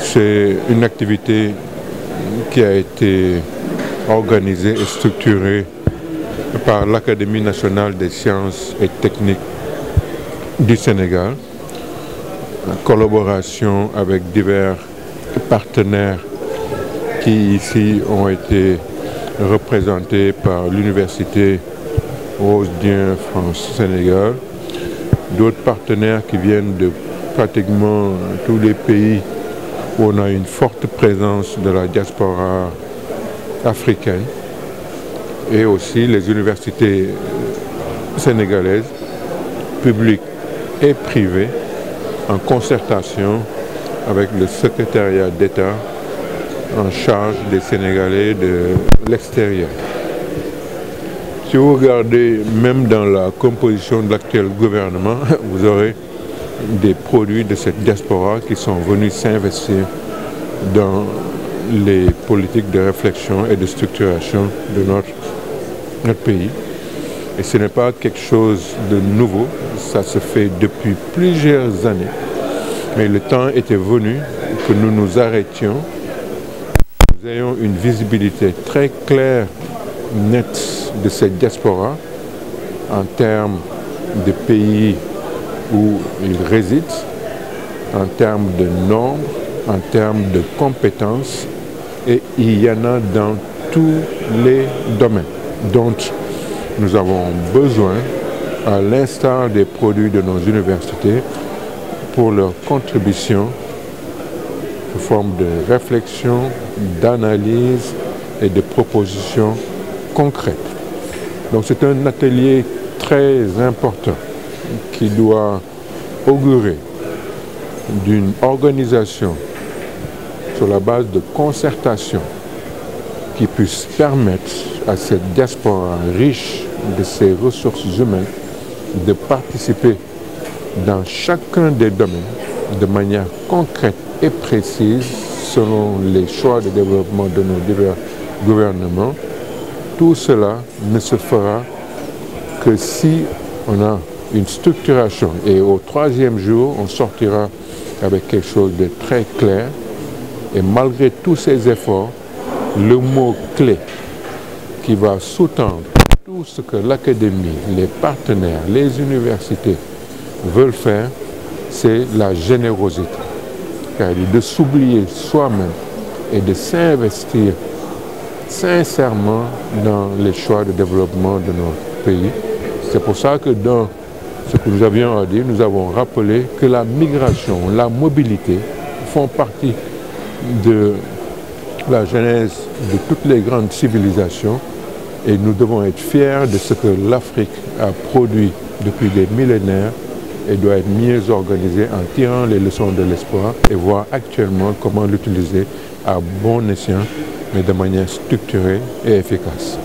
C'est une activité qui a été organisée et structurée par l'Académie nationale des sciences et techniques du Sénégal, en collaboration avec divers partenaires qui ici ont été représentés par l'Université Rose Dieu France Sénégal, d'autres partenaires qui viennent de pratiquement tous les pays où on a une forte présence de la diaspora africaine, et aussi les universités sénégalaises, publiques et privées, en concertation avec le secrétariat d'État en charge des Sénégalais de l'extérieur. Si vous regardez même dans la composition de l'actuel gouvernement, vous aurez des produits de cette diaspora qui sont venus s'investir dans les politiques de réflexion et de structuration de notre pays. Et ce n'est pas quelque chose de nouveau, ça se fait depuis plusieurs années. Mais le temps était venu que nous nous arrêtions, nous ayons une visibilité très claire, nette de cette diaspora en termes de pays où ils résident, en termes de nombre, en termes de compétences, et il y en a dans tous les domaines dont nous avons besoin, à l'instar des produits de nos universités, pour leur contribution sous forme de réflexion, d'analyse et de propositions concrètes. Donc c'est un atelier très important qui doit augurer d'une organisation sur la base de concertation qui puisse permettre à cette diaspora riche de ses ressources humaines de participer dans chacun des domaines de manière concrète et précise selon les choix de développement de nos divers gouvernements. Tout cela ne se fera que si on a une structuration, et au troisième jour, on sortira avec quelque chose de très clair. Et malgré tous ces efforts, le mot clé qui va sous-tendre tout ce que l'académie, les partenaires, les universités veulent faire, c'est la générosité. C'est-à-dire de s'oublier soi-même et de s'investir sincèrement dans les choix de développement de notre pays. C'est pour ça que dans ce que nous avions à dire, nous avons rappelé que la migration, la mobilité font partie de la genèse de toutes les grandes civilisations, et nous devons être fiers de ce que l'Afrique a produit depuis des millénaires et doit être mieux organisée en tirant les leçons de l'espoir et voir actuellement comment l'utiliser à bon escient, mais de manière structurée et efficace.